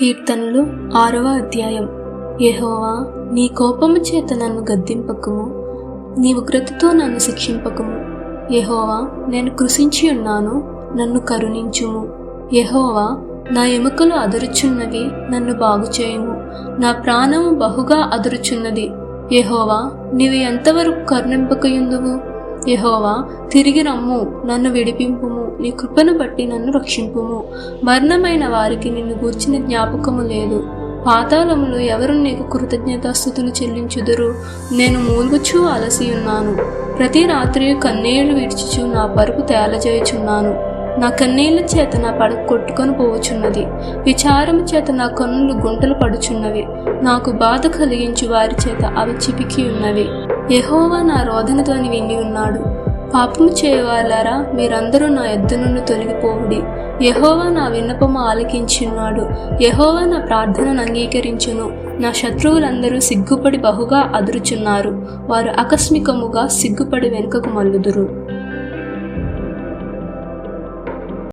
కీర్తనలు 6వ అధ్యాయం. యెహోవా, నీ కోపము చేత నన్ను గద్దింపకుము, నీ ఉగ్రతతో నన్ను శిక్షింపకుము. యెహోవా, నేను కృశించి ఉన్నాను, నన్ను కరుణించుము. యెహోవా, నా ఎముకలు అదురుచున్నవి, నన్ను బాగుచేయుము. నా ప్రాణము బహుగా అదురుచున్నది. యెహోవా, నీవు ఎంతవరకు కరుణింపకయుందువు? యెహోవా, తిరిగి రమ్ము, నన్ను విడిపింపుము. నీ కృపను బట్టి నన్ను రక్షింపుము. మరణమైన వారికి నిన్ను గూర్చిన జ్ఞాపకము లేదు. పాతాళములో ఎవరు నీకు కృతజ్ఞతాస్తుతులు చెల్లించుదురు? నేను మూలుగుచూ అలసి ఉన్నాను. ప్రతి రాత్రి కన్నీళ్లు విడిచుచు నా పరుపు తేలజేయుచున్నాను. నా కన్నీళ్ల చేత నా పడక కొట్టుకొని పోవచున్నది. విచారము చేత నా కన్నులు గుంటలు పడుచున్నవి. నాకు బాధ కలిగించు వారి చేత అవి చిపికి ఉన్నవి. యెహోవా నా రోదన ధ్వని విని ఉన్నాడు. పాపము చేయవాలారా, మీరందరూ నా యొద్ద నుండి తొలగిపోవుడి. యెహోవా నా విన్నపము ఆలకించున్నాడు. యెహోవా నా ప్రార్థనను అంగీకరించును. నా శత్రువులందరూ సిగ్గుపడి బహుగా అదురుచున్నారు. వారు ఆకస్మికముగా సిగ్గుపడి వెనుకకు మల్లుదురు.